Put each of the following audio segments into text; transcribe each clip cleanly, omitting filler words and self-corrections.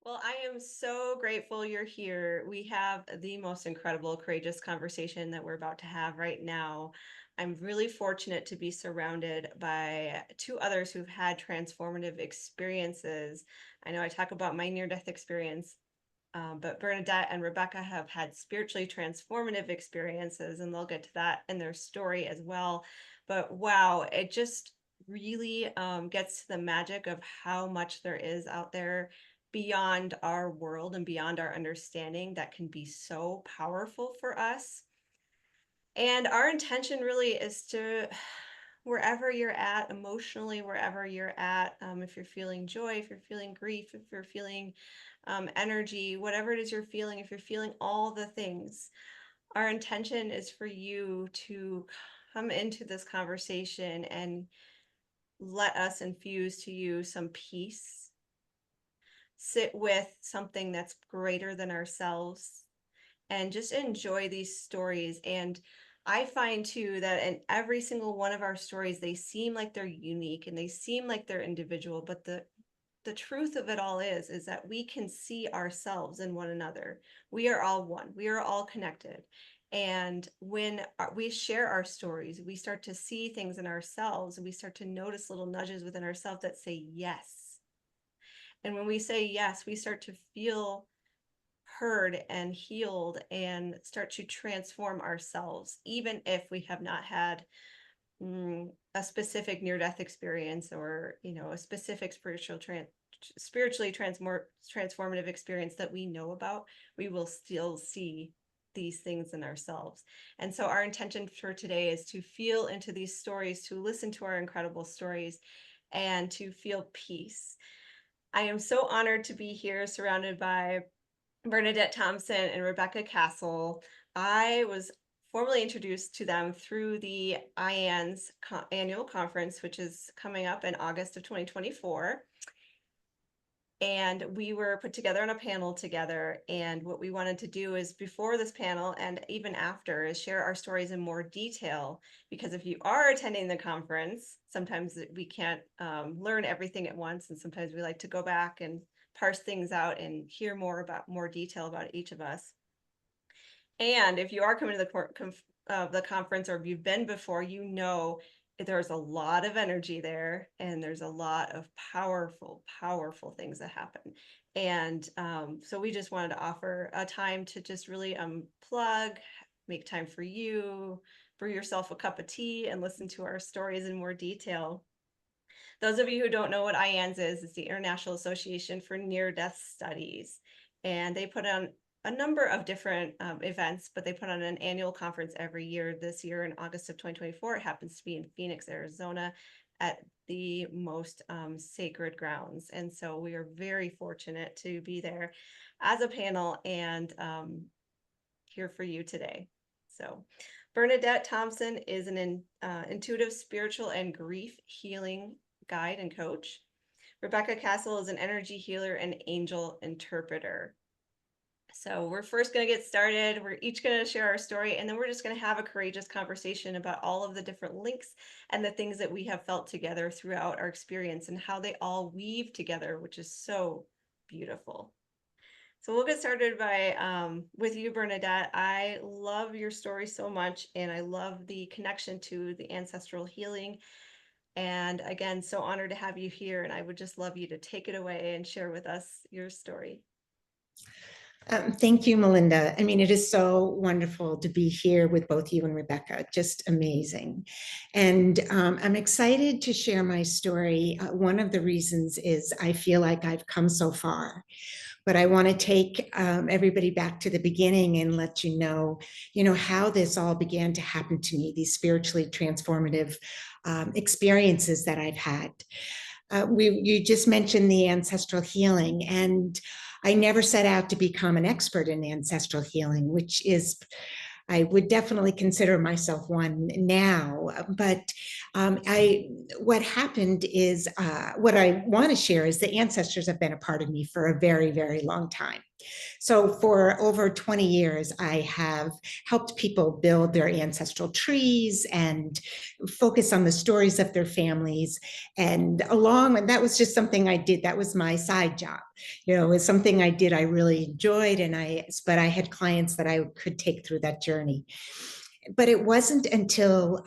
Well, I am so grateful you're here. We have the most incredible, courageous conversation that we're about to have right now. I'm really fortunate to be surrounded by two others who've had transformative experiences. I know I talk about my near-death experience, but Bernadette and Rebecca have had spiritually transformative experiences, and they'll get to that in their story as well. But wow, it just really gets to the magic of how much there is out there beyond our world and beyond our understanding that can be so powerful for us. And our intention really is to, wherever you're at emotionally, wherever you're at, if you're feeling joy, if you're feeling grief, if you're feeling energy, whatever it is you're feeling, if you're feeling all the things, our intention is for you to come into this conversation and let us infuse to you some peace, sit with something that's greater than ourselves, and just enjoy these stories. And I find too that in every single one of our stories, they seem like they're unique and they seem like they're individual, but the truth of it all is that we can see ourselves in one another. We are all one. We are all connected. And when we share our stories, we start to see things in ourselves and we start to notice little nudges within ourselves that say yes. And when we say yes, we start to feel heard and healed and start to transform ourselves, even if we have not had a specific near-death experience or a specific spiritually transformative experience that we know about. We will still see these things in ourselves. And so our intention for today is to feel into these stories, to listen to our incredible stories, and to feel peace. I am so honored to be here surrounded by Bernadette Thompson and Rebecca Castle. I was formally introduced to them through the IANDS annual conference, which is coming up in August of 2024. And we were put together on a panel together. And what we wanted to do is before this panel and even after is share our stories in more detail. Because if you are attending the conference, sometimes we can't learn everything at once. And sometimes we like to go back and parse things out and hear more detail about each of us. And if you are coming to the conference, or if you've been before, there's a lot of energy there, and there's a lot of powerful, powerful things that happen. And so we just wanted to offer a time to just really unplug, make time for you, brew yourself a cup of tea, and listen to our stories in more detail. Those of you who don't know what IANDS is, it's the International Association for Near-Death Studies. And they put on a number of different events, but they put on an annual conference every year. This year in August of 2024, it happens to be in Phoenix, Arizona, at the most sacred grounds. And so we are very fortunate to be there as a panel and here for you today. So Bernadette Thompson is an intuitive, spiritual, and grief healing guide and coach. Rebecca Castle is an energy healer and angel interpreter. So we're first going to get started. We're each going to share our story, and then we're just going to have a courageous conversation about all of the different links and the things that we have felt together throughout our experience and how they all weave together, which is so beautiful. So we'll get started by with you, Bernadette. I love your story so much, and I love the connection to the ancestral healing. And again, so honored to have you here, and I would just love you to take it away and share with us your story. Thank you, Melinda. I mean, it is so wonderful to be here with both you and Rebecca. Just amazing. And I'm excited to share my story. One of the reasons is I feel like I've come so far. But I want to take everybody back to the beginning and let you know, how this all began to happen to me, these spiritually transformative experiences that I've had. You just mentioned the ancestral healing, and I never set out to become an expert in ancestral healing, which is, I would definitely consider myself one now. But what happened is, what I want to share is the ancestors have been a part of me for a very, very long time. So for over 20 years, I have helped people build their ancestral trees and focus on the stories of their families. And and that was just something I did. That was my side job. It was something I did, I really enjoyed. But I had clients that I could take through that journey. But it wasn't until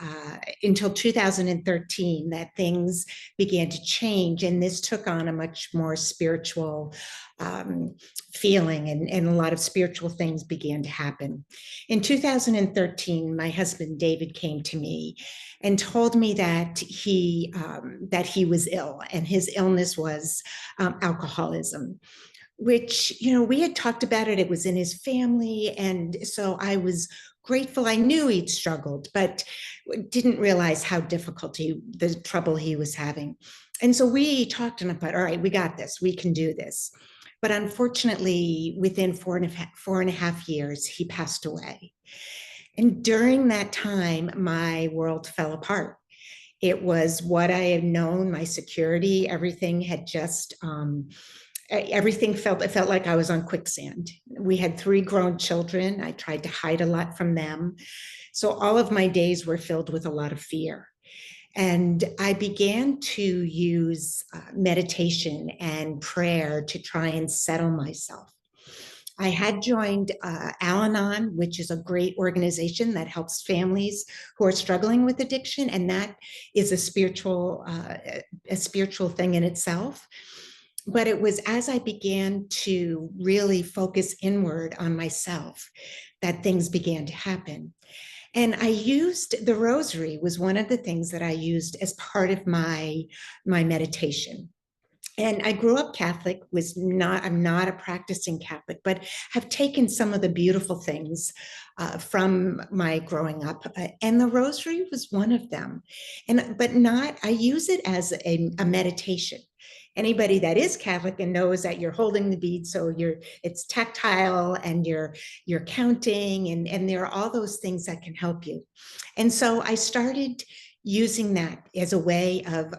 2013 that things began to change, and this took on a much more spiritual feeling, and a lot of spiritual things began to happen. In 2013, my husband David came to me and told me that he was ill, and his illness was alcoholism, which, we had talked about it. It was in his family. And so I was grateful. I knew he'd struggled, but didn't realize how difficult the trouble he was having. And so we talked, and I thought, all right, we got this, we can do this. But unfortunately, within 4.5 years, he passed away. And during that time, my world fell apart. It was what I had known, my security, everything had just, it felt like I was on quicksand. We had 3 grown children. I tried to hide a lot from them. So all of my days were filled with a lot of fear. And I began to use meditation and prayer to try and settle myself. I had joined Al-Anon, which is a great organization that helps families who are struggling with addiction. And that is a spiritual thing in itself. But it was as I began to really focus inward on myself that things began to happen. And I used the rosary was one of the things that I used as part of my meditation. And I grew up Catholic, I'm not a practicing Catholic, but have taken some of the beautiful things from my growing up. And the rosary was one of them. I use it as a meditation. Anybody that is Catholic and knows that you're holding the bead, so it's tactile, and you're counting, and there are all those things that can help you. And so I started using that as a way of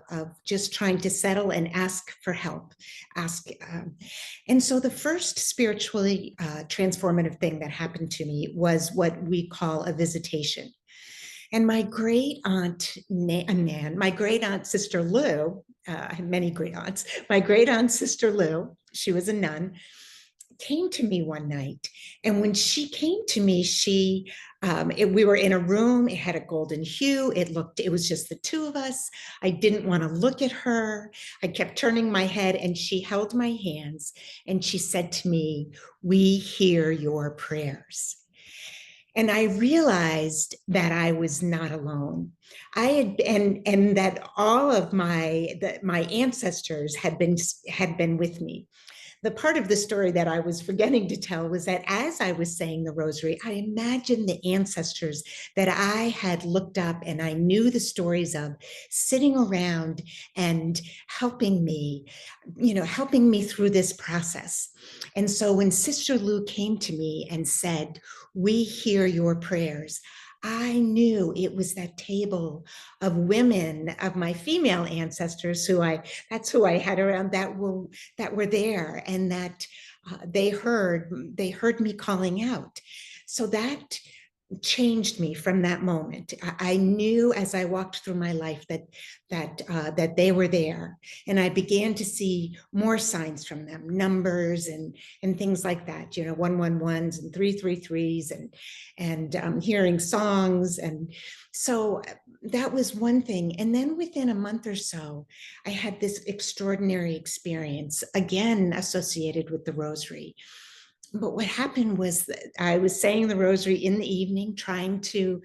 just trying to settle and ask for help. And so the first spiritually transformative thing that happened to me was what we call a visitation. And my great aunt, Sister Lou, I have many great aunts. My great aunt, Sister Lou, she was a nun, came to me one night. And when she came to me, we were in a room. It had a golden hue. It was just the 2 of us. I didn't want to look at her. I kept turning my head, and she held my hands, and she said to me, "We hear your prayers." And I realized that I was not alone. And that all of my ancestors had been with me. The part of the story that I was forgetting to tell was that as I was saying the rosary, I imagined the ancestors that I had looked up and I knew the stories of, sitting around and helping me through this process. And so when Sister Lou came to me and said, "We hear your prayers," I knew it was that table of women, of my female ancestors that's who I had around, that were there, and that they heard me calling out. So that changed me from that moment. I knew as I walked through my life that they were there, and I began to see more signs from them, numbers and things like that. 111s and 333s, and hearing songs, and so that was one thing. And then within a month or so, I had this extraordinary experience, again associated with the rosary. But what happened was that I was saying the rosary in the evening, trying to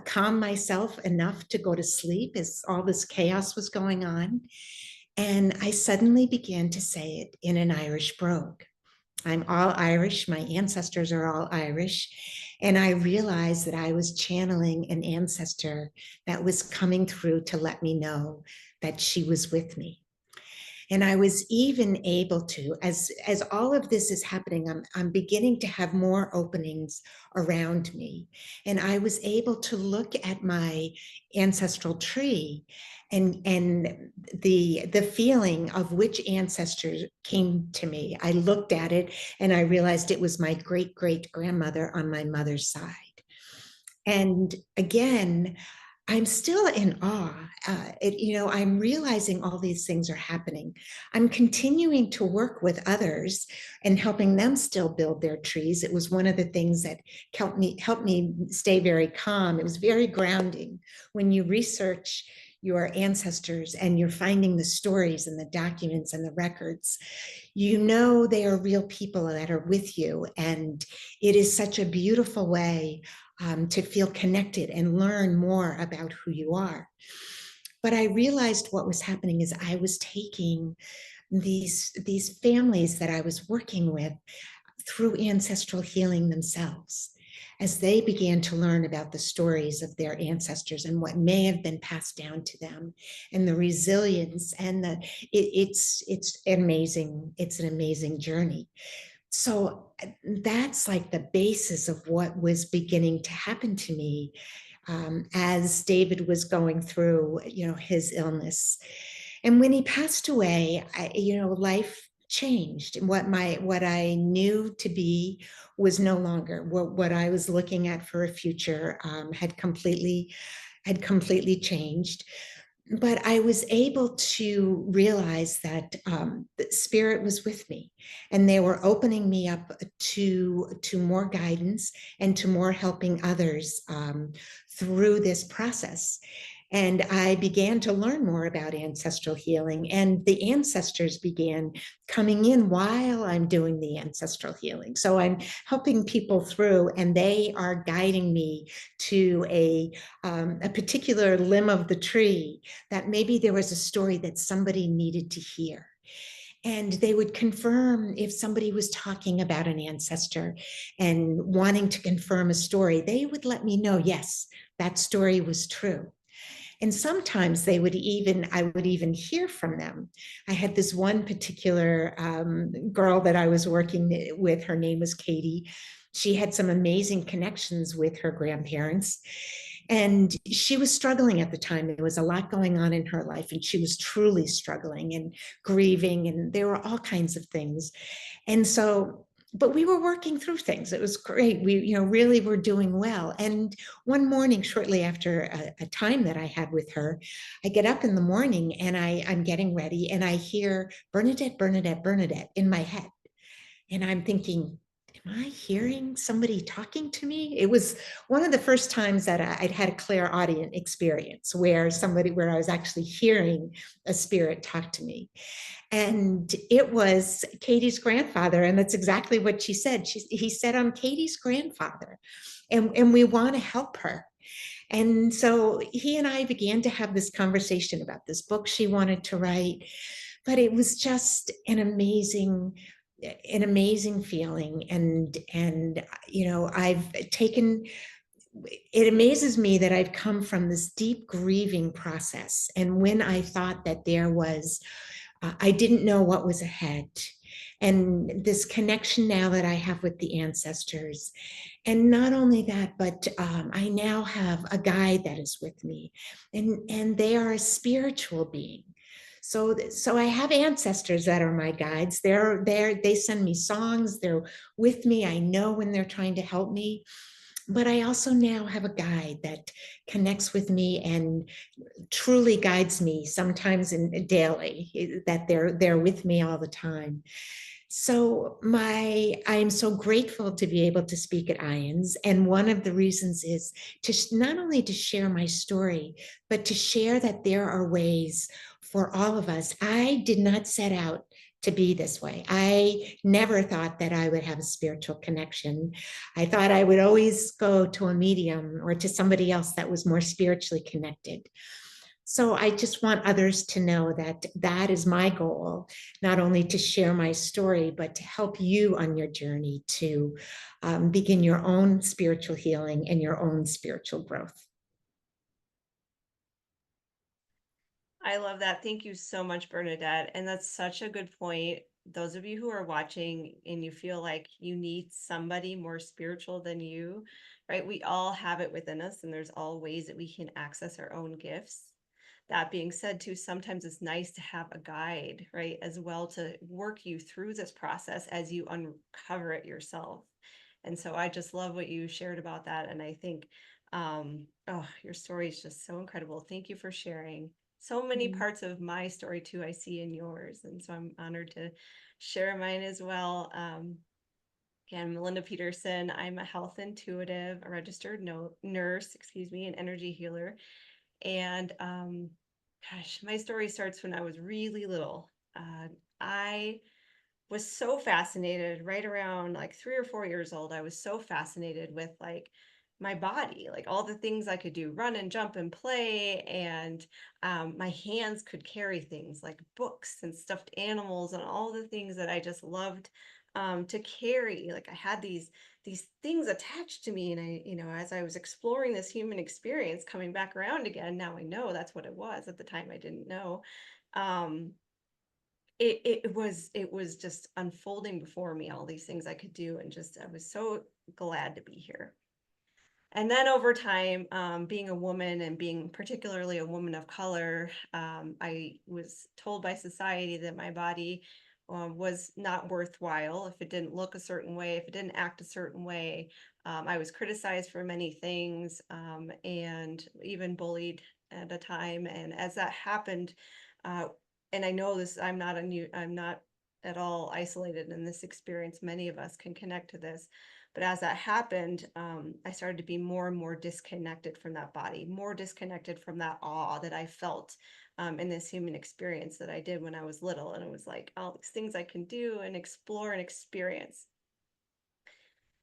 calm myself enough to go to sleep as all this chaos was going on. And I suddenly began to say it in an Irish brogue. I'm all Irish. My ancestors are all Irish. And I realized that I was channeling an ancestor that was coming through to let me know that she was with me. And I was even able to, as all of this is happening, I'm beginning to have more openings around me. And I was able to look at my ancestral tree and the feeling of which ancestors came to me. I looked at it and I realized it was my great great grandmother on my mother's side. And again, I'm still in awe. I'm realizing all these things are happening. I'm continuing to work with others and helping them still build their trees. It was one of the things that helped me stay very calm. It was very grounding when you research your ancestors and you're finding the stories and the documents and the records. You know they are real people that are with you, and it is such a beautiful way to feel connected and learn more about who you are. But I realized what was happening is I was taking these families that I was working with through ancestral healing themselves, as they began to learn about the stories of their ancestors and what may have been passed down to them, and the resilience and it's amazing. It's an amazing journey. So that's like the basis of what was beginning to happen to me as David was going through, his illness. And when he passed away, life changed. What I knew to be was no longer what I was looking at for a future had completely changed. But I was able to realize that the spirit was with me, and they were opening me up to more guidance and to more helping others through this process. And I began to learn more about ancestral healing, and the ancestors began coming in while I'm doing the ancestral healing. So I'm helping people through, and they are guiding me to a particular limb of the tree that maybe there was a story that somebody needed to hear. And they would confirm if somebody was talking about an ancestor and wanting to confirm a story, they would let me know, yes, that story was true. And sometimes I would even hear from them. I had this one particular girl that I was working with. Her name was Katie. She had some amazing connections with her grandparents. And she was struggling at the time. There was a lot going on in her life, and she was truly struggling and grieving, and there were all kinds of things. And so, but we were working through things. It was great. We, really were doing well. And one morning, shortly after a time that I had with her, I get up in the morning and I'm getting ready, and I hear Bernadette, Bernadette, Bernadette in my head. And I'm thinking, am I hearing somebody talking to me? It was one of the first times that I'd had a clairaudient experience where I was actually hearing a spirit talk to me. And it was Katie's grandfather. And that's exactly what she said. He said, I'm Katie's grandfather, and we want to help her. And so he and I began to have this conversation about this book she wanted to write. But it was just an amazing feeling. And it amazes me that I've come from this deep grieving process. And when I thought that I didn't know what was ahead, and this connection now that I have with the ancestors. And not only that, but I now have a guide that is with me, and they are a spiritual being. So I have ancestors that are my guides. They send me songs. They're with me. I know when they're trying to help me. But I also now have a guide that connects with me and truly guides me, sometimes daily, that they're with me all the time. So I'm so grateful to be able to speak at IANDS. And one of the reasons is to not only to share my story, but to share that there are ways for all of us. I did not set out to be this way. I never thought that I would have a spiritual connection. I thought I would always go to a medium or to somebody else that was more spiritually connected. So I just want others to know that that is my goal, not only to share my story, but to help you on your journey to begin your own spiritual healing and your own spiritual growth. I love that. Thank you so much, Bernadette. And that's such a good point. Those of you who are watching and you feel like you need somebody more spiritual than you, right? We all have it within us, and there's all ways that we can access our own gifts. That being said, too, sometimes it's nice to have a guide, right, as well to work you through this process as you uncover it yourself. And so I just love what you shared about that. And I think, oh, your story is just so incredible. Thank you for sharing. So many Mm. parts of my story too, I see in yours. And so I'm honored to share mine as well. Again, Melinda Peterson. I'm a health intuitive, a registered nurse, excuse me, an energy healer. And gosh, my story starts when I was really little. I was so fascinated right around like 3 or 4 years old. I was so fascinated with like my body, like all the things I could do, run and jump and play. And my hands could carry things like books and stuffed animals and all the things that I just loved to carry. Like I had these things attached to me. And I, as I was exploring this human experience coming back around again, now I know that's what it was. At the time I didn't know. Um, it was just unfolding before me, all these things I could do, and just I was so glad to be here. And then over time, being a woman and being particularly a woman of color, I was told by society that my body was not worthwhile if it didn't look a certain way, if it didn't act a certain way. I was criticized for many things, and even bullied at a time. And as that happened, uh, and I know this, I'm not at all isolated in this experience. Many of us can connect to this, but as that happened, I started to be more and more disconnected from that body, more disconnected from that awe that I felt in this human experience that I did when I was little. And it was like all these things I can do and explore and experience.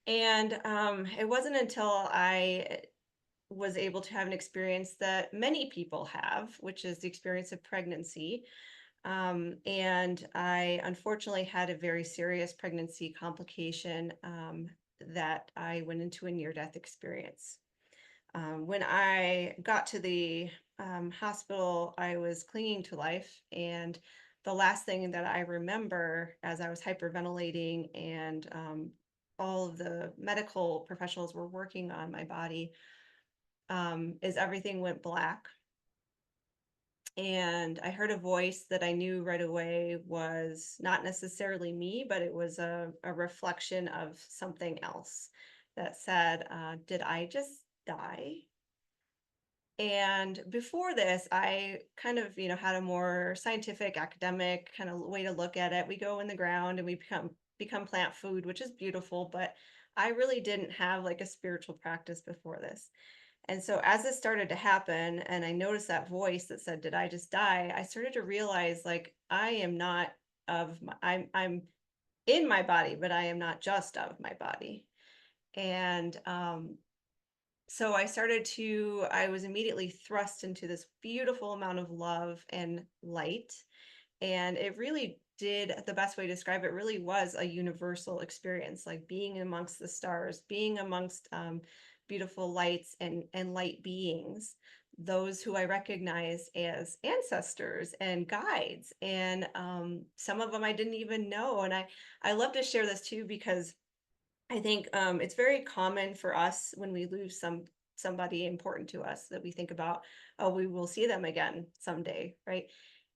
And it wasn't until I was able to have an experience that many people have, which is the experience of pregnancy. And I unfortunately had a very serious pregnancy complication that I went into a near-death experience. When I got to the hospital, I was clinging to life. And the last thing that I remember as I was hyperventilating and all of the medical professionals were working on my body is everything went black. And I heard a voice that I knew right away was not necessarily me, but it was a reflection of something else that said, did I just die? And before this, I kind of, had a more scientific, academic kind of way to look at it. We go in the ground and we become plant food, which is beautiful, but I really didn't have like a spiritual practice before this. And so as this started to happen and I noticed that voice that said, "Did I just die?" I started to realize like I am not I'm in my body, but I am not just of my body. And so I was immediately thrust into this beautiful amount of love and light. And it really did, the best way to describe it really was a universal experience, like being amongst the stars, being amongst beautiful lights and light beings, those who I recognize as ancestors and guides. And some of them I didn't even know. And I love to share this too, because I think it's very common for us when we lose somebody important to us that we think about, oh, we will see them again someday, right?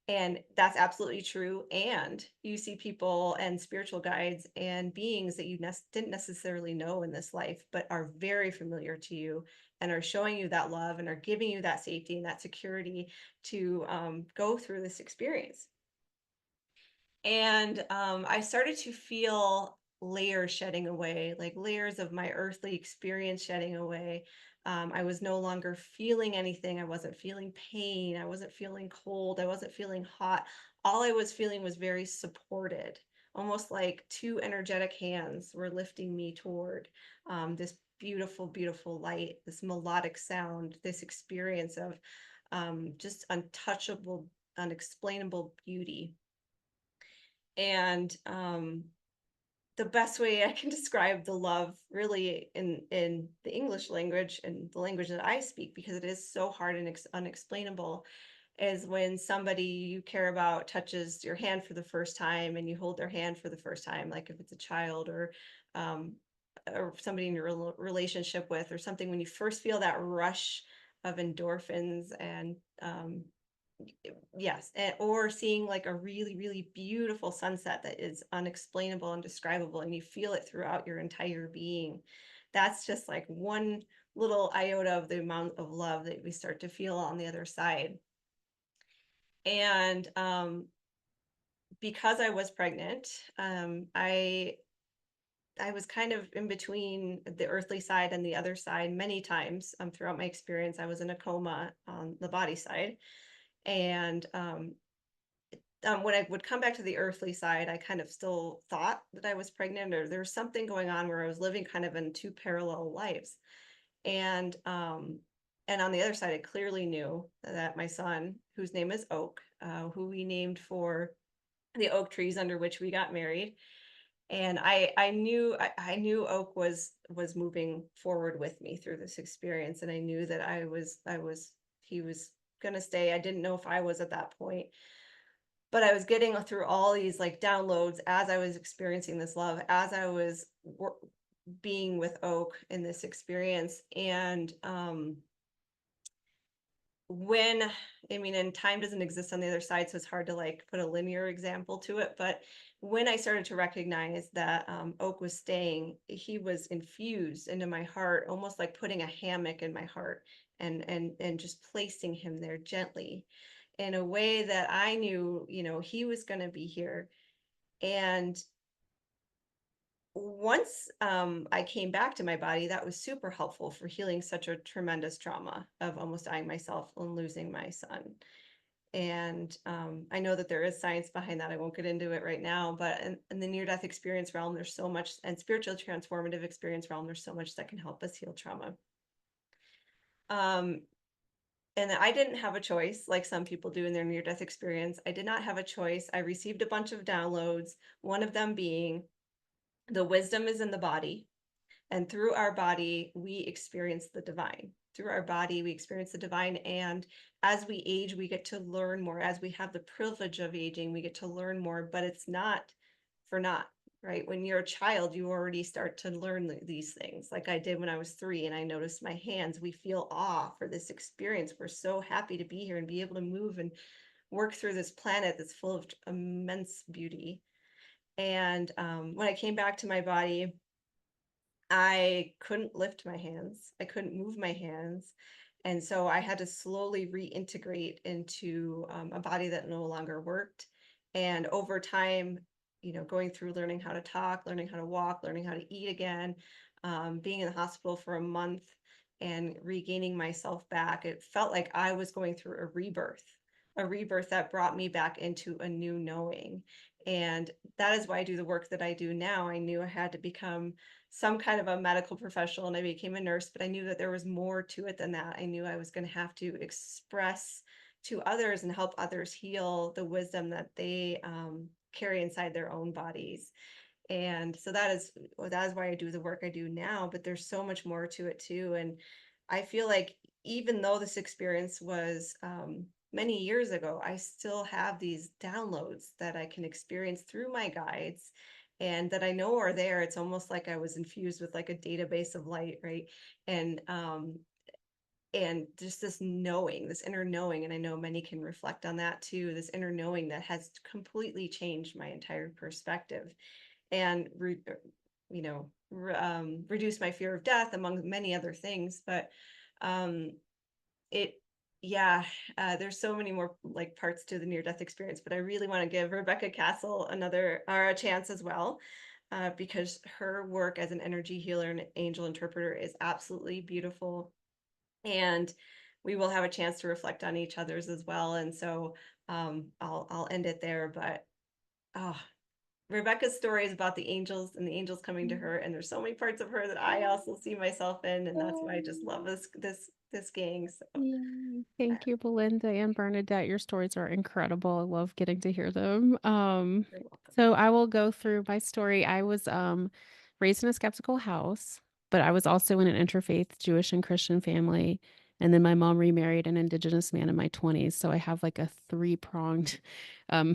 And that's absolutely true. And you see people and spiritual guides and beings that you didn't necessarily know in this life, but are very familiar to you and are showing you that love and are giving you that safety and that security to go through this experience. And I started to feel layers shedding away, like layers of my earthly experience shedding away. I was no longer feeling anything. I wasn't feeling pain. I wasn't feeling cold. I wasn't feeling hot. All I was feeling was very supported, almost like two energetic hands were lifting me toward this beautiful, beautiful light, this melodic sound, this experience of just untouchable, unexplainable beauty. And the best way I can describe the love really in the English language and the language that I speak, because it is so hard and unexplainable, is when somebody you care about touches your hand for the first time and you hold their hand for the first time, like if it's a child um, or somebody in your relationship with, or something, when you first feel that rush of endorphins and yes, or seeing like a really, really beautiful sunset that is unexplainable, indescribable, and you feel it throughout your entire being. That's just like one little iota of the amount of love that we start to feel on the other side. And because I was pregnant, I was kind of in between the earthly side and the other side many times throughout my experience. I was in a coma on the body side, and when I would come back to the earthly side, I kind of still thought that I was pregnant, or there was something going on where I was living kind of in two parallel lives. And and on the other side, I clearly knew that my son, whose name is Oak, who we named for the oak trees under which we got married, and I knew Oak was moving forward with me through this experience, and I knew that I was he was gonna stay. I didn't know if I was at that point, but I was getting through all these like downloads as I was experiencing this love, as I was being with Oak in this experience. And when I mean, and time doesn't exist on the other side, so it's hard to like put a linear example to it. But when I started to recognize that Oak was staying, he was infused into my heart, almost like putting a hammock in my heart and just placing him there gently in a way that I knew, he was going to be here. And once I came back to my body, that was super helpful for healing such a tremendous trauma of almost dying myself and losing my son. And I know that there is science behind that. I won't get into it right now, but in the near death experience realm, there's so much, and spiritual transformative experience realm, there's so much that can help us heal trauma. Um, and I didn't have a choice like some people do in their near death experience. I did not have a choice. I received a bunch of downloads, one of them being the wisdom is in the body. And through our body, we experience the divine. Through our body, we experience the divine. And as we age, we get to learn more. As we have the privilege of aging, we get to learn more, but it's not for naught, right? When you're a child, you already start to learn these things, like I did when I was 3 and I noticed my hands. We feel awe for this experience. We're so happy to be here and be able to move and work through this planet that's full of immense beauty. And when I came back to my body, I couldn't lift my hands. I couldn't move my hands. And so I had to slowly reintegrate into a body that no longer worked. And over time, going through learning how to talk, learning how to walk, learning how to eat again, being in the hospital for a month and regaining myself back, it felt like I was going through a rebirth that brought me back into a new knowing. And that is why I do the work that I do now. I knew I had to become some kind of a medical professional and I became a nurse, but I knew that there was more to it than that. I knew I was going to have to express to others and help others heal the wisdom that they carry inside their own bodies. And so that is why I do the work I do now, but there's so much more to it too. And I feel like even though this experience was many years ago, I still have these downloads that I can experience through my guides and that I know are there. It's almost like I was infused with like a database of light, right? And just this knowing, this inner knowing, and I know many can reflect on that too, this inner knowing that has completely changed my entire perspective and reduce my fear of death among many other things. But um it yeah, there's so many more like parts to the near death experience, but I really want to give Rebecca Castle another or a chance as well, because her work as an energy healer and angel interpreter is absolutely beautiful, and we will have a chance to reflect on each other's as well. And so I'll end it there, but oh, Rebecca's story is about the angels and the angels coming to her, and there's so many parts of her that I also see myself in, and that's why I just love this gang. So Yay. uh, Thank you, Belinda and Bernadette. Your stories are incredible. I love getting to hear them. you're welcome. So I will go through my story. I was raised in a skeptical house, but I was also in an interfaith Jewish and Christian family. And then my mom remarried an indigenous man in my 20s. So I have like a three-pronged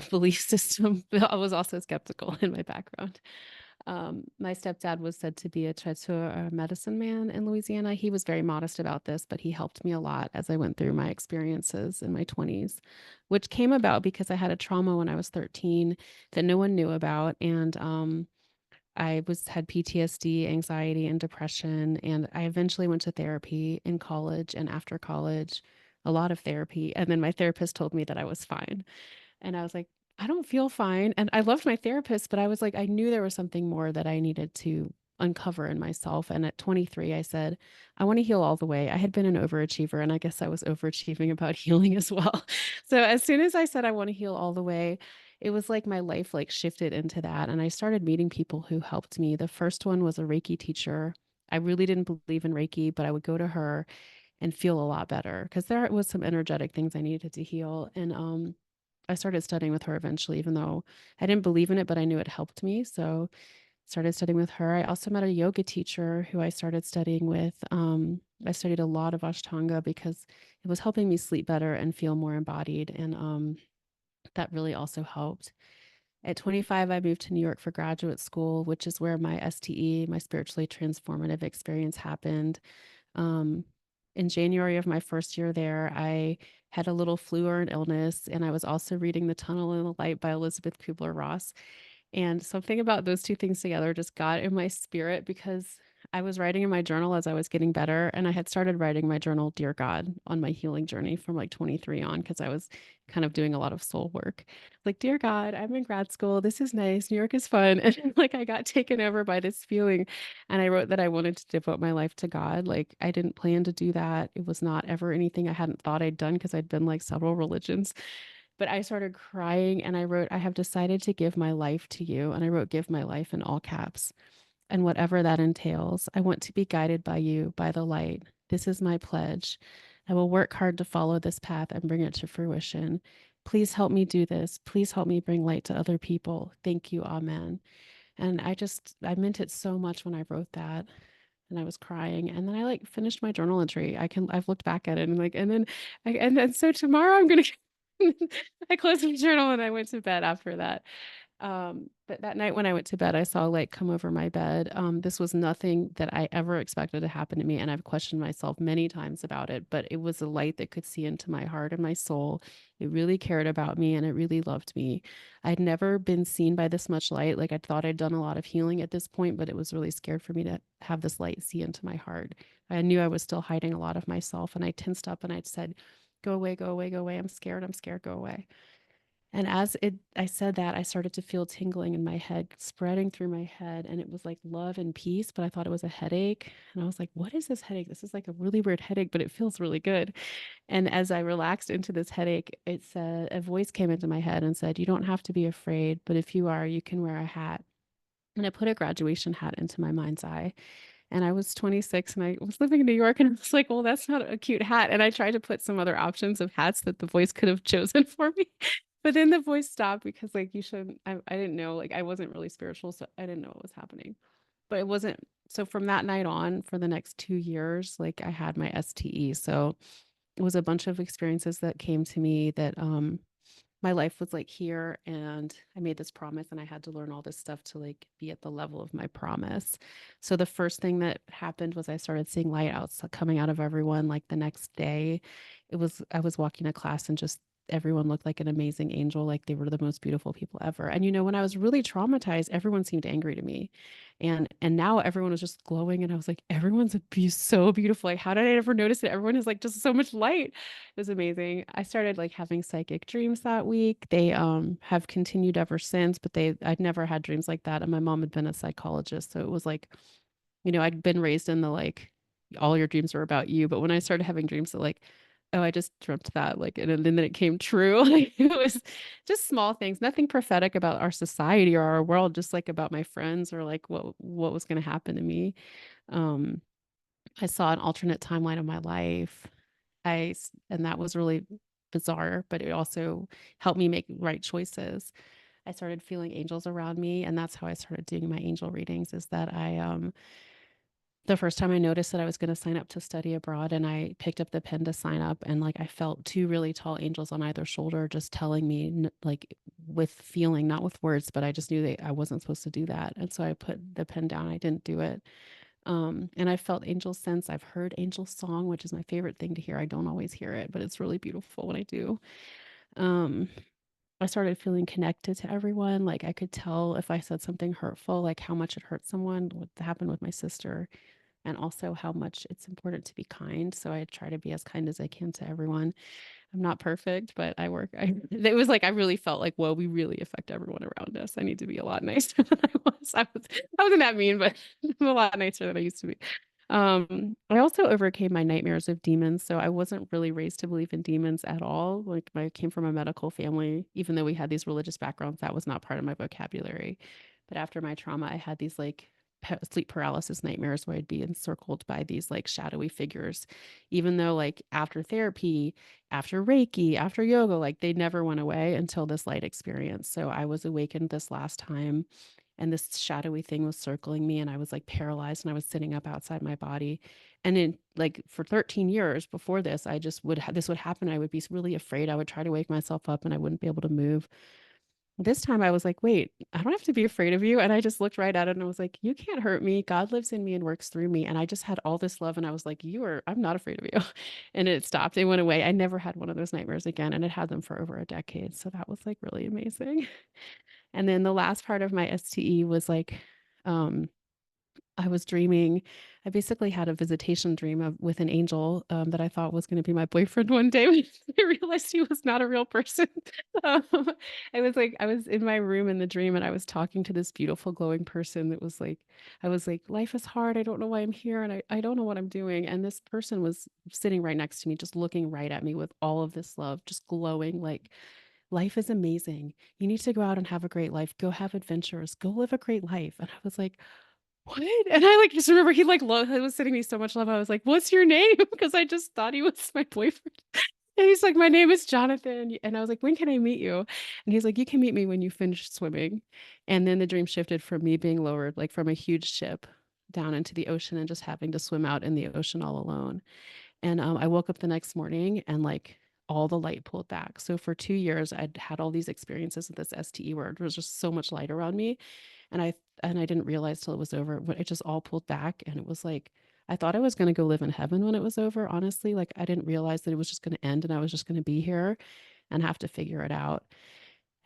belief system. I was also skeptical in my background. My stepdad was said to be a traiteur or medicine man in Louisiana. He was very modest about this, but he helped me a lot as I went through my experiences in my 20s, which came about because I had a trauma when I was 13 that no one knew about. And I had PTSD, anxiety, and depression. And I eventually went to therapy in college and after college, a lot of therapy. And then my therapist told me that I was fine. And I was like, I don't feel fine. And I loved my therapist, but I was like, I knew there was something more that I needed to uncover in myself. And at 23, I said, I want to heal all the way. I had been an overachiever, and I guess I was overachieving about healing as well. So as soon as I said I want to heal all the way, it was like my life like shifted into that. And I started meeting people who helped me. The first one was a Reiki teacher. I really didn't believe in Reiki, but I would go to her and feel a lot better because there was some energetic things I needed to heal. And I started studying with her eventually, even though I didn't believe in it, but I knew it helped me. So started studying with her. I also met a yoga teacher who I started studying with. I studied a lot of Ashtanga because it was helping me sleep better and feel more embodied. And that really also helped. At 25, I moved to New York for graduate school, which is where my STE, my spiritually transformative experience happened. Um, in January of my first year there, I had a little flu or an illness, and I was also reading The Tunnel in the Light by Elizabeth Kubler-Ross. And something about those two things together just got in my spirit because I was writing in my journal as I was getting better. And I had started writing my journal, Dear God, on my healing journey from like 23 on, because I was kind of doing a lot of soul work. Like, Dear God, I'm in grad school. This is nice. New York is fun. And like I got taken over by this feeling. And I wrote that I wanted to devote my life to God. Like I didn't plan to do that. It was not ever anything I hadn't thought I'd done because I'd been like several religions. But I started crying and I wrote, I have decided to give my life to you. And I wrote, give my life in all caps. And whatever that entails, I want to be guided by you, by the light. This is my pledge. I will work hard to follow this path and bring it to fruition. Please help me do this. Please help me bring light to other people. Thank you. Amen. And I meant it so much when I wrote that. And I was crying. And then I like finished my journal entry. I've looked back at it and like, and then so tomorrow I'm going to, I closed my journal and I went to bed after that. But that night when I went to bed, I saw light come over my bed. This was nothing that I ever expected to happen to me. And I've questioned myself many times about it, but it was a light that could see into my heart and my soul. It really cared about me and it really loved me. I'd never been seen by this much light. Like I thought I'd done a lot of healing at this point, but it was really scared for me to have this light see into my heart. I knew I was still hiding a lot of myself, and I tensed up and I said, go away, go away, go away. I'm scared, go away. And I said that, I started to feel tingling in my head, spreading through my head. And it was like love and peace, but I thought it was a headache. And I was like, what is this headache? This is like a really weird headache, but it feels really good. And as I relaxed into this headache, it said, a voice came into my head and said, you don't have to be afraid, but if you are, you can wear a hat. And I put a graduation hat into my mind's eye. And I was 26 and I was living in New York, and I was like, well, that's not a cute hat. And I tried to put some other options of hats that the voice could have chosen for me. But then the voice stopped because like you shouldn't, I didn't know, like I wasn't really spiritual, so I didn't know what was happening. But it wasn't, so from that night on for the next 2 years, like I had my STE. So it was a bunch of experiences that came to me that my life was like here, and I made this promise and I had to learn all this stuff to like be at the level of my promise. So the first thing that happened was I started seeing light coming out of everyone. Like the next day, I was walking to class and just everyone looked like an amazing angel, like they were the most beautiful people ever. And when I was really traumatized, everyone seemed angry to me. And now everyone was just glowing, and I was like, everyone's so beautiful. Like, how did I ever notice it? Everyone has like just so much light. It was amazing. I started like having psychic dreams that week. They have continued ever since, but I'd never had dreams like that. And my mom had been a psychologist. So it was like, I'd been raised in the like all your dreams are about you. But when I started having dreams that like, oh, I just dreamt that, like, and then it came true. Like it was just small things, nothing prophetic about our society or our world, just like about my friends or like what was going to happen to me. Um, I saw an alternate timeline of my life. And that was really bizarre, but it also helped me make right choices. I started feeling angels around me, and that's how I started doing my angel readings, is that the first time I noticed that I was going to sign up to study abroad, and I picked up the pen to sign up, and like I felt two really tall angels on either shoulder just telling me like with feeling, not with words, but I just knew that I wasn't supposed to do that. And so I put the pen down. I didn't do it. And I felt angel sense. I've heard angel song, which is my favorite thing to hear. I don't always hear it, but it's really beautiful when I do. Um, I started feeling connected to everyone. Like I could tell if I said something hurtful, like how much it hurt someone. What happened with my sister, and also how much it's important to be kind. So I try to be as kind as I can to everyone. I'm not perfect, but I work. It was like I really felt like, whoa, we really affect everyone around us. I need to be a lot nicer than I was. I wasn't that mean, but I'm a lot nicer than I used to be. I also overcame my nightmares of demons. So I wasn't really raised to believe in demons at all. Like I came from a medical family, even though we had these religious backgrounds, that was not part of my vocabulary. But after my trauma, I had these like sleep paralysis nightmares where I'd be encircled by these like shadowy figures, even though like after therapy, after Reiki, after yoga, like they never went away until this light experience. So I was awakened this last time, and this shadowy thing was circling me, and I was like paralyzed, and I was sitting up outside my body. And in like for 13 years before this, I just would this would happen. I would be really afraid. I would try to wake myself up and I wouldn't be able to move. This time I was like, wait, I don't have to be afraid of you. And I just looked right at it and I was like, you can't hurt me. God lives in me and works through me. And I just had all this love. And I was like, I'm not afraid of you. And it stopped. It went away. I never had one of those nightmares again. And it had them for over a decade. So that was like really amazing. And then the last part of my STE was like, um, I was dreaming. I basically had a visitation dream with an angel that I thought was going to be my boyfriend one day. I realized he was not a real person. Um, I was like, I was in my room in the dream, and I was talking to this beautiful, glowing person that was like, I was like, life is hard. I don't know why I'm here, and I don't know what I'm doing. And this person was sitting right next to me, just looking right at me with all of this love, just glowing like, life is amazing. You need to go out and have a great life. Go have adventures. Go live a great life. And I was like, what? And I like just remember he like he was sending me so much love. I was like, what's your name? Because I just thought he was my boyfriend. And he's like, my name is Jonathan. And I was like, when can I meet you? And he's like, you can meet me when you finish swimming. And then the dream shifted from me being lowered, like from a huge ship down into the ocean and just having to swim out in the ocean all alone. And I woke up the next morning and like all the light pulled back. So for 2 years, I'd had all these experiences with this STE where it was just so much light around me. And I didn't realize till it was over, but it just all pulled back. And it was like, I thought I was going to go live in heaven when it was over. Honestly, like I didn't realize that it was just going to end and I was just going to be here and have to figure it out.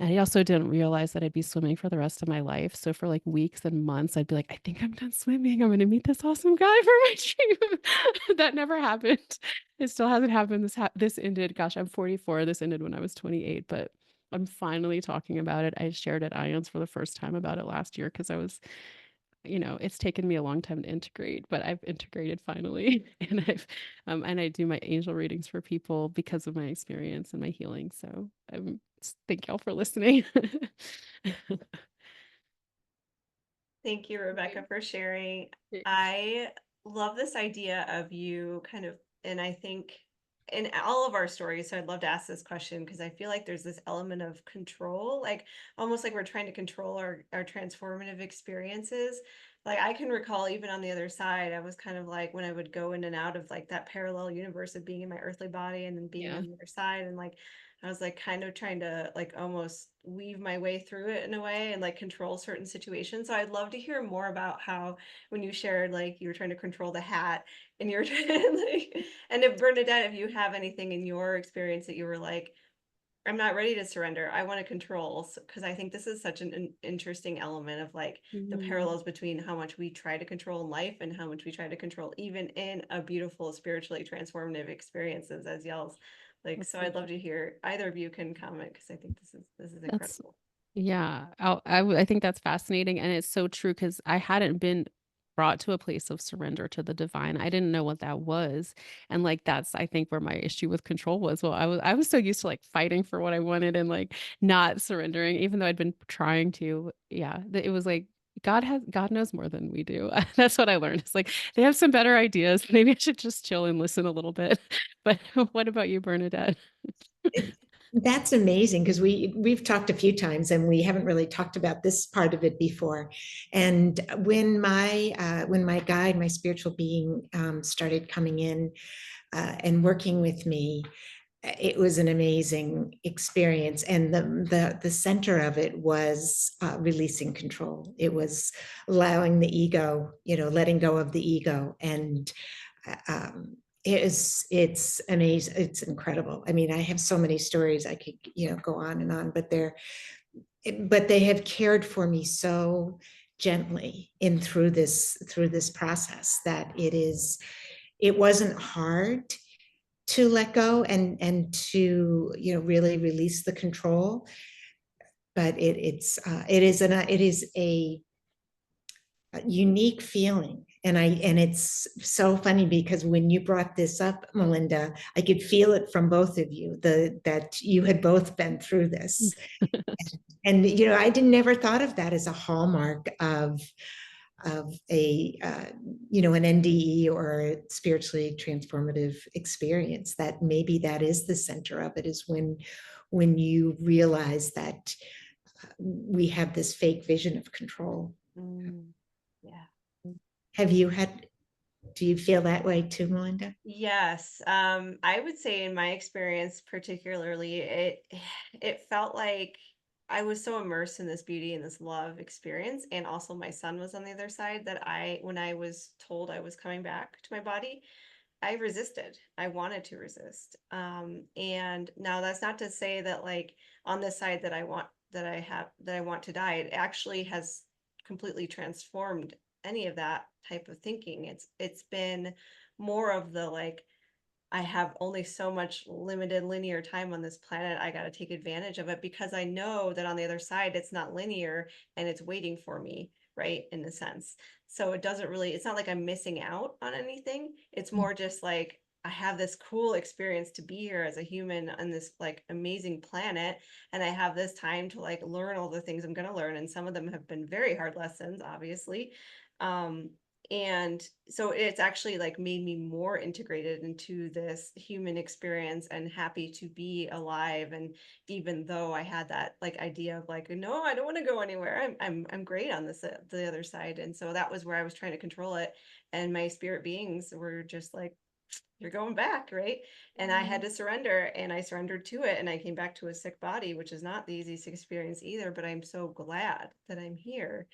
And I also didn't realize that I'd be swimming for the rest of my life. So for like weeks and months, I'd be like, I think I'm done swimming. I'm going to meet this awesome guy for my dream. That never happened. It still hasn't happened. This ended. Gosh, I'm 44. This ended when I was 28, but I'm finally talking about it. I shared at IANDS for the first time about it last year because I was, it's taken me a long time to integrate, but I've integrated finally. And I do my angel readings for people because of my experience and my healing. So thank y'all for listening. Thank you, Rebecca, for sharing. I love this idea of you kind of, and I think in all of our stories, so I'd love to ask this question because I feel like there's this element of control, like almost like we're trying to control our transformative experiences. Like I can recall even on the other side, I was kind of like when I would go in and out of like that parallel universe of being in my earthly body and then being Yeah. on the other side, and like I was like kind of trying to like almost weave my way through it in a way and like control certain situations. So I'd love to hear more about how when you shared like you were trying to control the hat and you're trying to like, and if Bernadette, if you have anything in your experience that you were like, I'm not ready to surrender. I want to control. Because I think this is such an interesting element of like the Mhm. parallels between how much we try to control in life and how much we try to control even in a beautiful, spiritually transformative experiences as y'all's. Like, That's so so I'd love fun. to hear either of you can comment because I think this is That's incredible. Yeah, I think that's fascinating, and it's so true because I hadn't been brought to a place of surrender to the divine. I didn't know what that was, and like that's I think where my issue with control was. Well, I was so used to like fighting for what I wanted and like not surrendering, even though I'd been trying to. Yeah, it was like God knows more than we do. That's what I learned. It's like they have some better ideas. Maybe I should just chill and listen a little bit. But what about you, Bernadette? That's amazing because we've talked a few times and we haven't really talked about this part of it before. And when my guide, my spiritual being, started coming in and working with me, it was an amazing experience. And the center of it was releasing control. It was allowing the ego, letting go of the ego. And um, it's amazing. It's incredible. I mean, I have so many stories I could, go on and on, but they have cared for me so gently through this process that it wasn't hard to let go and to, really release the control. But it is a unique feeling. And it's so funny because when you brought this up, Melinda, I could feel it from both of you, that you had both been through this. And, I never thought of that as a hallmark of a, an NDE or a spiritually transformative experience, that maybe that is the center of it, is when you realize that we have this fake vision of control. Yeah. Do you feel that way too, Melinda? Yes. I would say in my experience, particularly, it felt like I was so immersed in this beauty and this love experience. And also my son was on the other side, that when I was told I was coming back to my body, I resisted. I wanted to resist. And now that's not to say that, like, on this side that I want to die, it actually has completely transformed any of that type of thinking. It's been more of the, like, I have only so much limited linear time on this planet. I got to take advantage of it, because I know that on the other side, it's not linear and it's waiting for me, right? In a sense. So it's not like I'm missing out on anything. It's more just like, I have this cool experience to be here as a human on this, like, amazing planet. And I have this time to, like, learn all the things I'm going to learn. And some of them have been very hard lessons, obviously. And so it's actually, like, made me more integrated into this human experience and happy to be alive. And even though I had that, like, idea of, like, no, I don't want to go anywhere. I'm great on this, the other side. And so that was where I was trying to control it. And my spirit beings were just like, you're going back, right? And I had to surrender, and I surrendered to it. And I came back to a sick body, which is not the easiest experience either, but I'm so glad that I'm here.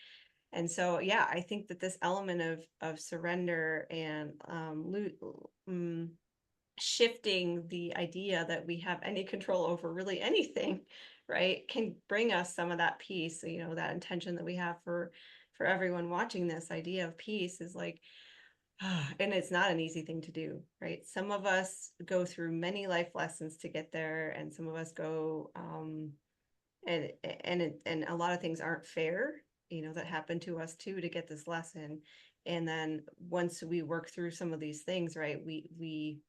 And so, yeah, I think that this element of surrender and shifting the idea that we have any control over really anything, right, can bring us some of that peace. That intention that we have for everyone watching, this idea of peace is like, and it's not an easy thing to do, right? Some of us go through many life lessons to get there, and some of us go and a lot of things aren't fair, that happen to us too, to get this lesson. And then once we work through some of these things, right, we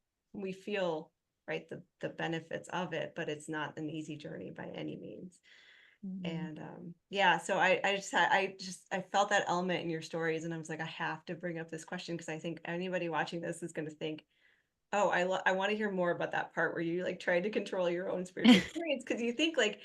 feel, right, the benefits of it, but it's not an easy journey by any means. And yeah, so I felt that element in your stories, and I was like, I have to bring up this question, because I think anybody watching this is going to think, oh, I want to hear more about that part where you, like, tried to control your own spiritual experience, because you think, like,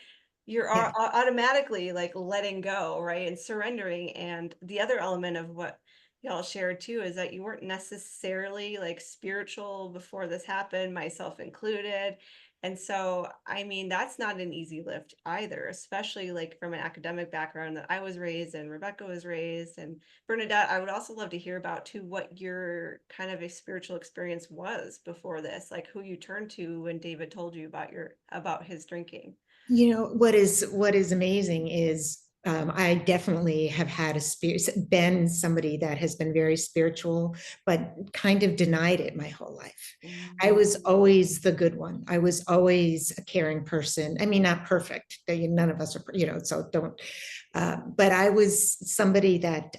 you're Yeah. automatically, like, letting go, right, and surrendering. And the other element of what y'all shared too is that you weren't necessarily, like, spiritual before this happened, myself included. And so, I mean, that's not an easy lift either, especially, like, from an academic background that I was raised and Rebecca was raised. And Bernadette, I would also love to hear about too what your kind of a spiritual experience was before this, like who you turned to when David told you about his drinking. What is amazing is I definitely have had been somebody that has been very spiritual, but kind of denied it my whole life. I was always the good one. I was always a caring person. I mean, not perfect. None of us are, so don't. But I was somebody that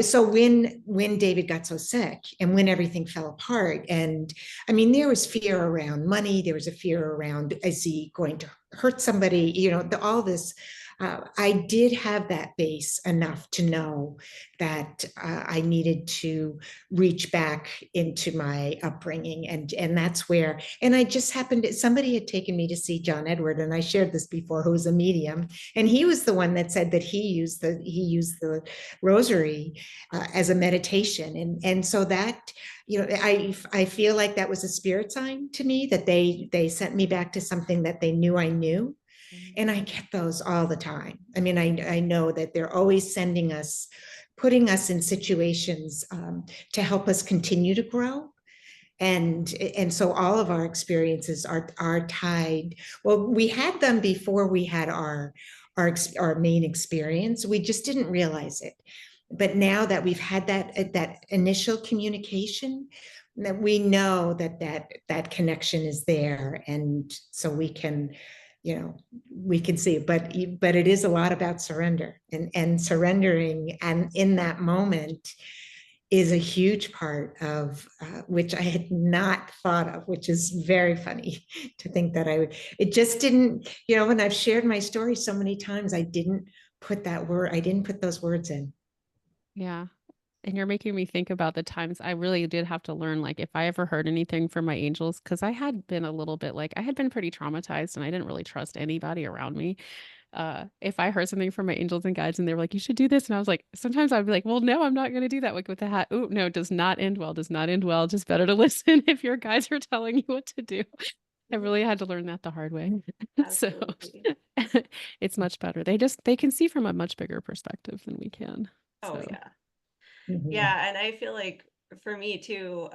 so when David got so sick and when everything fell apart, and I mean, there was fear around money, there was a fear around, is he going to hurt somebody, all this I did have that base enough to know that I needed to reach back into my upbringing, and that's where. And I just happened to, somebody had taken me to see John Edward, and I shared this before, who was a medium, and he was the one that said that he used the rosary as a meditation, and so that, I feel like that was a spirit sign to me, that they sent me back to something that they knew I knew. And I get those all the time. I mean, I know that they're always sending us, putting us in situations to help us continue to grow. And so all of our experiences are tied. Well, we had them before we had our main experience. We just didn't realize it. But now that we've had that initial communication, that we know that connection is there, and so we can see it. But it is a lot about surrender, and surrendering, and in that moment is a huge part of which I had not thought of, which is very funny to think that it just didn't, when I've shared my story so many times, I didn't put those words in. Yeah. And you're making me think about the times I really did have to learn, like, if I ever heard anything from my angels, because I had been a little bit like, I had been pretty traumatized and I didn't really trust anybody around me. If I heard something from my angels and guides and they were like, you should do this. And I was like, sometimes I'd be like, well, no, I'm not going to do that. Like with the hat. Oh, no, does not end well, does not end well. Just better to listen if your guides are telling you what to do. I really had to learn that the hard way. So it's much better. They can see from a much bigger perspective than we can. Oh, So. yeah. Mhm. Yeah. And I feel like for me too,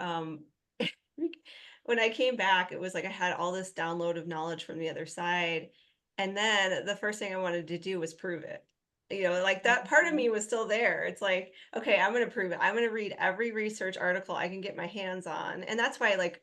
when I came back, it was like I had all this download of knowledge from the other side. And then the first thing I wanted to do was prove it. Like that part of me was still there. It's like, okay, I'm going to prove it. I'm going to read every research article I can get my hands on. And that's why, like,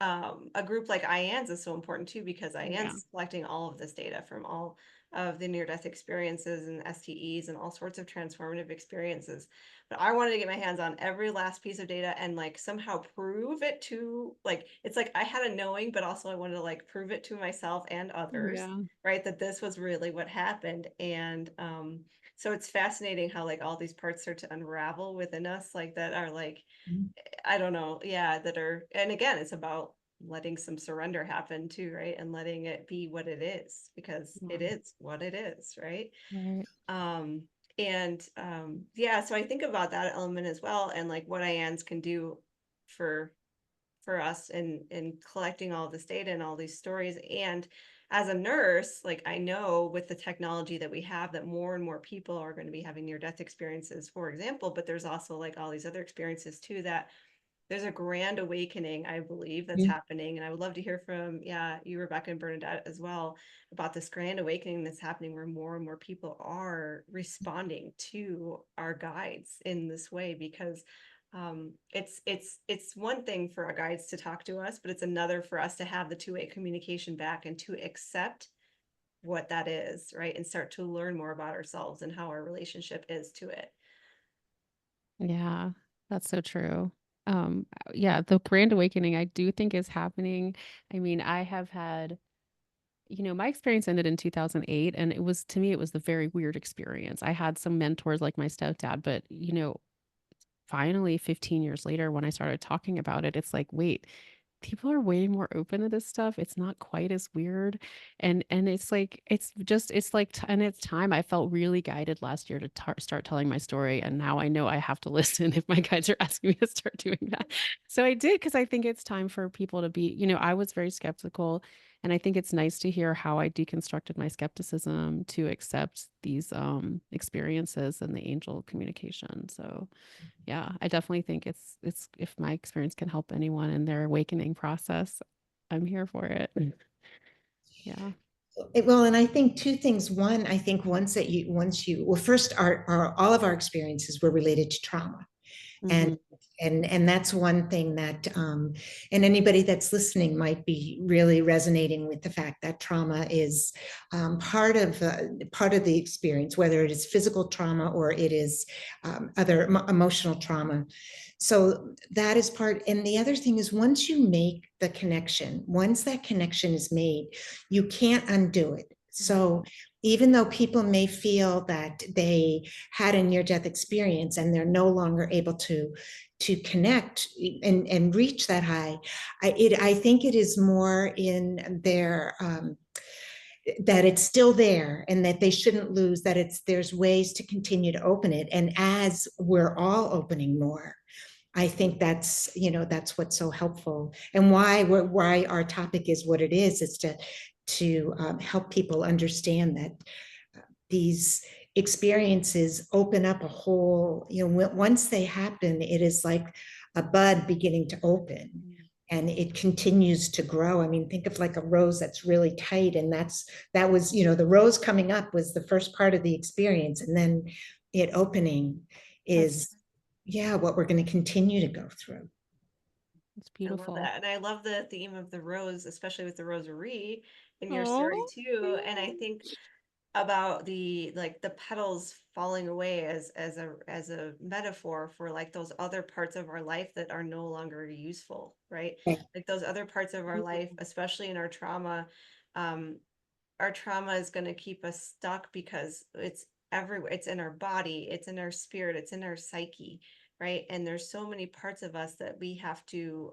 a group like IANDS is so important too, because IANDS is collecting all of this data from all of the near-death experiences and STEs and all sorts of transformative experiences. But I wanted to get my hands on every last piece of data and like somehow prove it to, like, it's like I had a knowing, but also I wanted to like prove it to myself and others, Yeah. right? That this was really what happened. And so it's fascinating how like all these parts start to unravel within us, like that are like, I don't know. Yeah, that are, and again, it's about letting some surrender happen too, right? And letting it be what it is, because it is what it is, right? Right. Um, yeah, so I think about that element as well, and like what IANDS can do for us in collecting all this data and all these stories. And as a nurse, like I know with the technology that we have that more and more people are going to be having near-death experiences, for example, but there's also like all these other experiences too, that there's a grand awakening, I believe, that's happening. And I would love to hear from, you, Rebecca, and Bernadette as well, about this grand awakening that's happening, where more and more people are responding to our guides in this way, because it's one thing for our guides to talk to us, but it's another for us to have the two-way communication back and to accept what that is, right? And start to learn more about ourselves and how our relationship is to it. Yeah, that's so true. Yeah, the grand awakening I do think is happening. I mean, I have had, my experience ended in 2008, and it was, to me, it was the very weird experience. I had some mentors like my stepdad, but, finally 15 years later, when I started talking about it, it's like, wait, people are way more open to this stuff. It's not quite as weird. And it's like, and it's time. I felt really guided last year to start telling my story. And now I know I have to listen if my guides are asking me to start doing that. So I did, because I think it's time for people to be, I was very skeptical. And I think it's nice to hear how I deconstructed my skepticism to accept these experiences and the angel communication. So yeah, I definitely think it's if my experience can help anyone in their awakening process, I'm here for it. Yeah. Well, and I think two things. One, I think once you, well, first, all of our experiences were related to trauma. Mhm. And that's one thing that and anybody that's listening might be really resonating with the fact that trauma is part of the experience, whether it is physical trauma or it is other emotional trauma. So that is part. And the other thing is, once you make the connection, once that connection is made, you can't undo it. So even though people may feel that they had a near-death experience and they're no longer able to connect and reach that high, I think it is more in their that it's still there and that they shouldn't lose, that there's ways to continue to open it. And as we're all opening more, I think that's, that's what's so helpful, and why our topic is what it is to help people understand that these experiences open up a whole, once they happen, it is like a bud beginning to open, and it continues to grow. I mean, think of like a rose that's really tight, and that was, the rose coming up was the first part of the experience, and then it opening is, yeah, what we're going to continue to go through. It's I love beautiful. that. And I love the theme of the rose, especially with the rosary in your story Oh, too. And I think about the like the petals falling away as a metaphor for like those other parts of our life that are no longer useful, right? Right. Like those other parts of our life, especially in um, our trauma is going to keep us stuck because it's everywhere. It's in our body, it's in our spirit, it's in our psyche, right? And there's so many parts of us that we have to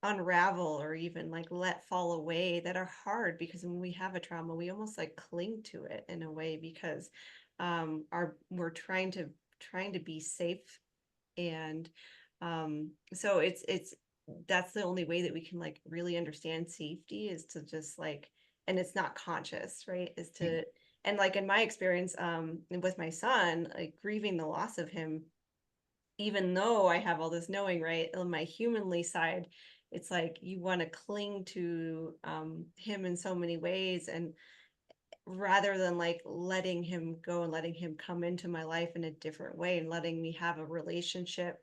unravel or even like let fall away that are hard, because when we have a trauma we almost like cling to it in a way, because our we're trying to be safe. And so it's that's the only way that we can like really understand safety, is to just like, and it's not conscious, right, is to, and like in my experience with my son, like grieving the loss of him, even though I have all this knowing, right, on my humanly side, it's like you want to cling to him in so many ways, and rather than like letting him go and letting him come into my life in a different way and letting me have a relationship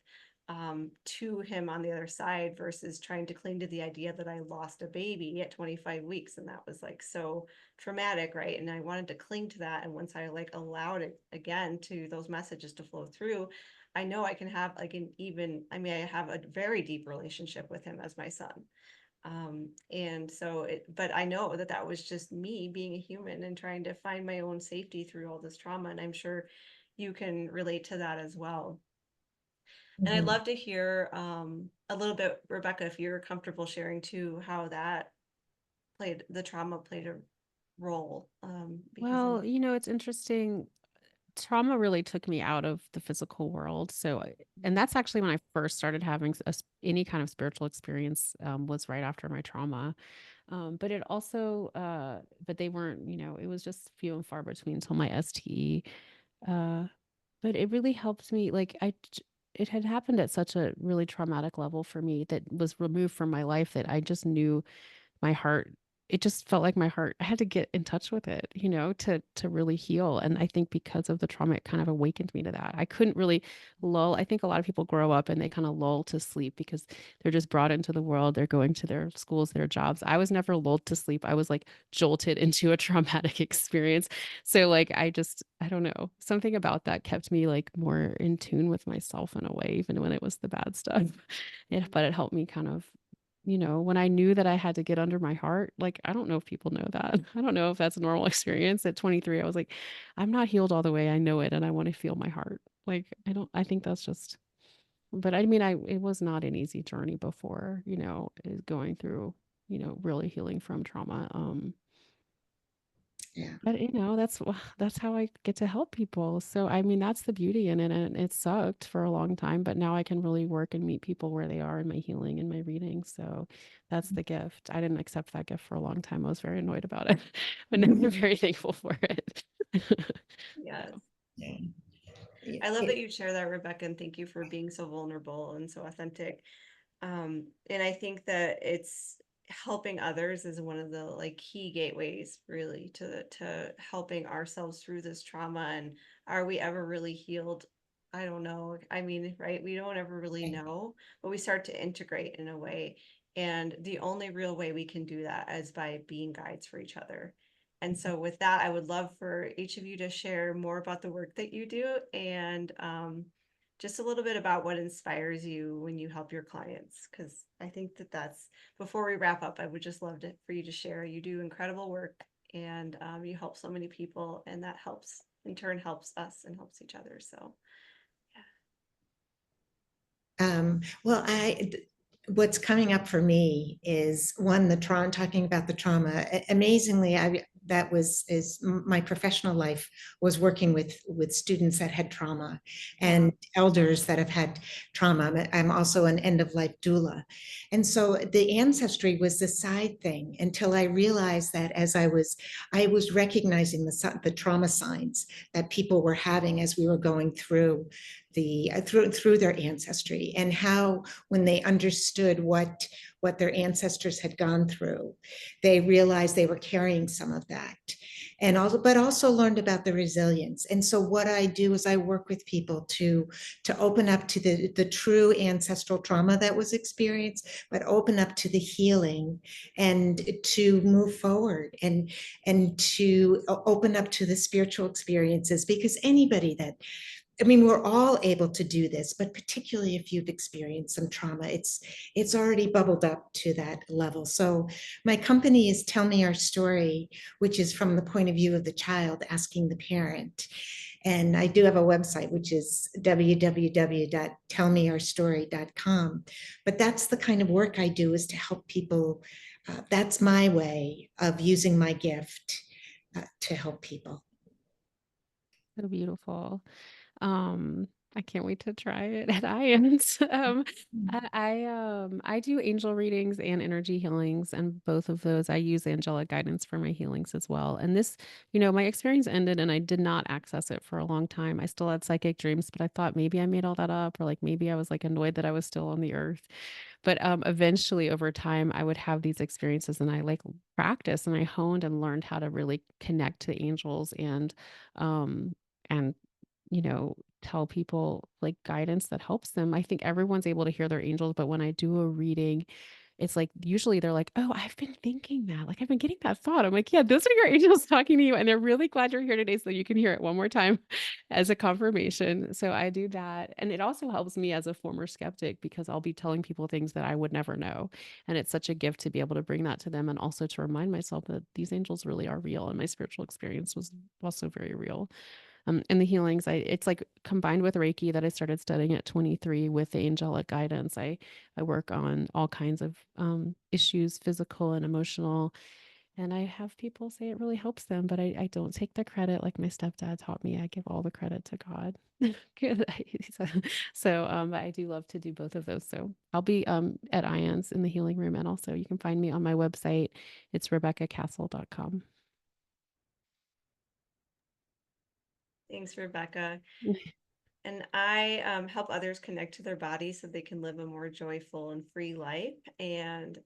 to him on the other side, versus trying to cling to the idea that I lost a baby at 25 weeks and that was like so traumatic, right? And I wanted to cling to that. And once I like allowed it again to those messages to flow through, I know I can have like an even, I mean, I have a very deep relationship with him as my son. And so but I know that that was just me being a human and trying to find my own safety through all this trauma. And I'm sure you can relate to that as well. And I'd Mhm. love to hear a little bit, Rebecca, if you're comfortable sharing too, how that the trauma played a role. Because I well, know, it's interesting. Trauma really took me out of the physical world. So, and that's actually when I first started having any kind of spiritual experience, was right after my trauma. But it also, but they weren't, it was just few and far between until my STE. Uh, but it really helped me. It had happened at such a really traumatic level for me that was removed from my life, that I just knew my heart, it just felt like my heart, I had to get in touch with it, to really heal. And I think because of the trauma, it kind of awakened me to that. I couldn't really lull. I think a lot of people grow up and they kind of lull to sleep because they're just brought into the world. They're going to their schools, their jobs. I was never lulled to sleep. I was like jolted into a traumatic experience. So like I don't know. Something about that kept me like more in tune with myself in a way, even when it was the bad stuff. But it helped me kind of, when I knew that I had to get under my heart. Like, I don't know if people know that. I don't know if that's a normal experience. At 23, I was like, I'm not healed all the way. I know it, and I want to feel my heart. Like, I think that's just, but I mean, it was not an easy journey before, going through, really healing from trauma. Yeah. But that's how I get to help people. So I mean, that's the beauty in it. And it sucked for a long time, but now I can really work and meet people where they are in my healing and my reading. So that's the gift. I didn't accept that gift for a long time. I was very annoyed about it, but now I'm very thankful for it. yes. So, Yeah. I love that It- you share that, Rebecca, and thank you for being so vulnerable and so authentic. And I think that it's helping others is one of the like key gateways really to helping ourselves through this trauma. And are we ever really healed? I don't know. I mean, right? We don't ever really know, but we start to integrate in a way. And the only real way we can do that is by being guides for each other. And so with that, I would love for each of you to share more about the work that you do, and just a little bit about what inspires you when you help your clients, because I think that that's, before we wrap up, I would just love for you to share. You do incredible work, and you help so many people, and that helps in turn helps us and helps each other. So Well, what's coming up for me is one, the trauma, talking about the trauma. Amazingly, that was my professional life was working with students that had trauma and elders that have had trauma. I'm also an end of life doula. And so the ancestry was the side thing until I realized that as I was recognizing the trauma signs that people were having as we were going through through their ancestry, and how when they understood what their ancestors had gone through, they realized they were carrying some of that, and also learned about the resilience. And so what I do is I work with people to open up to the true ancestral trauma that was experienced, but open up to the healing and to move forward, and to open up to the spiritual experiences, because anybody that, I mean, we're all able to do this, but particularly if you've experienced some trauma, it's already bubbled up to that level. So my company is Tell Me Our Story, which is from the point of view of the child asking the parent. And I do have a website, which is www.tellmeourstory.com. But that's the kind of work I do, is to help people. That's my way of using my gift to help people. So beautiful. I can't wait to try it at IANDS. I do angel readings and energy healings, and both of those I use angelic guidance for my healings as well. And this, my experience ended and I did not access it for a long time. I still had psychic dreams, but I thought maybe I made all that up, or like maybe I was like annoyed that I was still on the earth. But eventually over time I would have these experiences, and I like practiced and I honed and learned how to really connect to angels um and tell people like guidance that helps them. I think everyone's able to hear their angels, but when I do a reading, it's like usually they're like, "Oh, I've been thinking that. Like I've been getting that thought." I'm like, "Yeah, those are your angels talking to you, and they're really glad you're here today so you can hear it one more time as a confirmation." So I do that, and it also helps me as a former skeptic, because I'll be telling people things that I would never know, and it's such a gift to be able to bring that to them, and also to remind myself that these angels really are real, and my spiritual experience was also very real. And the healings, it's like combined with Reiki that I started studying at 23 with the angelic guidance. I work on all kinds of issues, physical and emotional. And I have people say it really helps them, but I don't take the credit like my stepdad taught me. I give all the credit to God. But I do love to do both of those. So I'll be at IANDS in the healing room. And also you can find me on my website. It's RebeccaCastle.com. thanks, Rebecca. And I help others connect to their body so they can live a more joyful and free life. And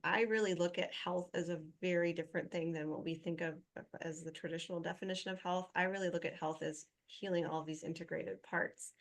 I really look at health as a very different thing than what we think of as the traditional definition of health. I really look at health as healing all of these integrated parts.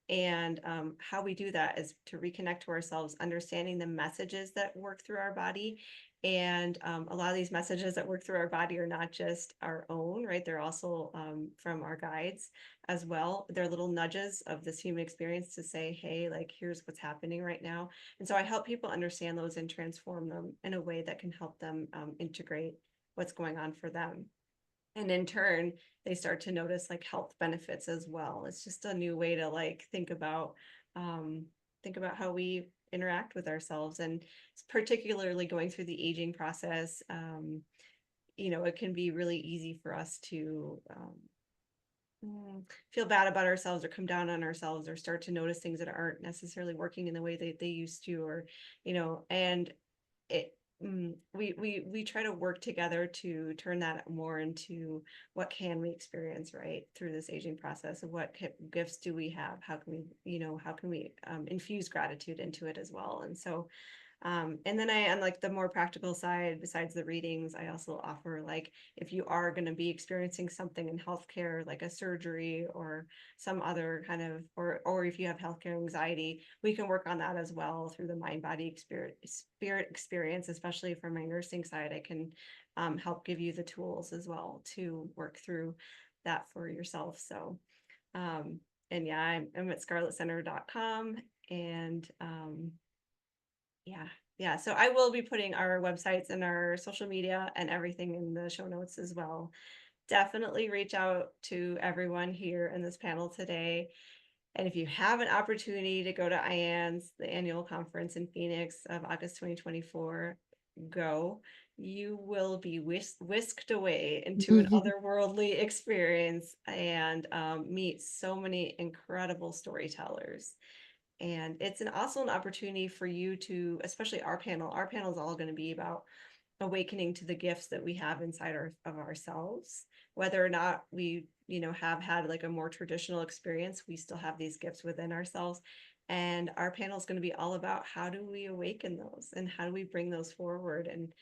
And how we do that is to reconnect to ourselves, understanding the messages that work through our body. And a lot of these messages that work through our body are not just our own, right? They're also from our guides as well. They're little nudges of this human experience to say, hey, like, here's what's happening right now. And so I help people understand those and transform them in a way that can help them integrate what's going on for them. And in turn, they start to notice like health benefits as well. It's just a new way to like think about how we interact with ourselves, and particularly going through the aging process. It can be really easy for us to feel bad about ourselves, or come down on ourselves, or start to notice things that aren't necessarily working in the way they used to, or and it we try to work together to turn that more into what can we experience right through this aging process, and what gifts do we have, how can we infuse gratitude into it as well. And so and then on like the more practical side, besides the readings, I also offer, like, if you are going to be experiencing something in healthcare, like a surgery or some other kind of, or if you have healthcare anxiety, we can work on that as well through the mind body spirit experience. Especially from my nursing side, I can help give you the tools as well to work through that for yourself. So and yeah, I'm at scarlitcenter.com, and yeah, yeah, so I will be putting our websites and our social media and everything in the show notes as well. Definitely reach out to everyone here in this panel today. And if you have an opportunity to go to IANDS, the annual conference in Phoenix of August 2024, go. You will be whisked away into an otherworldly experience and meet so many incredible storytellers. And it's also an opportunity for you to, especially our panel is all going to be about awakening to the gifts that we have inside of ourselves, whether or not we, have had like a more traditional experience, we still have these gifts within ourselves. And our panel is going to be all about how do we awaken those and how do we bring those forward. And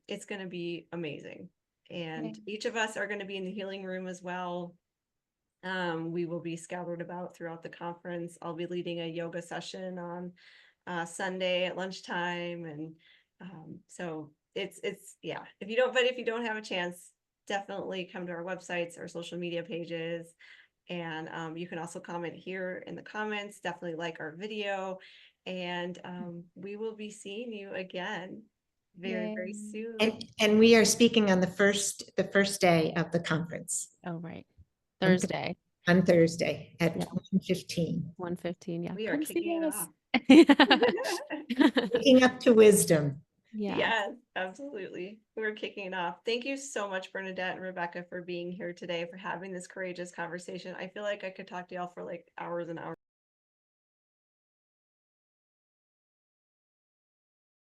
it's going to be amazing. And each of us are going to be in the healing room as well. We will be scattered about throughout the conference. I'll be leading a yoga session on Sunday at lunchtime. And so it's yeah, if you don't have a chance, definitely come to our websites or social media pages. And you can also comment here in the comments, definitely like our video. And we will be seeing you again very, very soon. And we are speaking on the first day of the conference. Oh, right. Thursday. On Thursday at Yeah. 1:15. 1:15. Yeah. We are Come see kicking it us. off. Waking up to wisdom. Yeah. Yes, absolutely. We're kicking it off. Thank you so much, Bernadette and Rebecca, for being here today, for having this courageous conversation. I feel like I could talk to y'all for like hours and hours.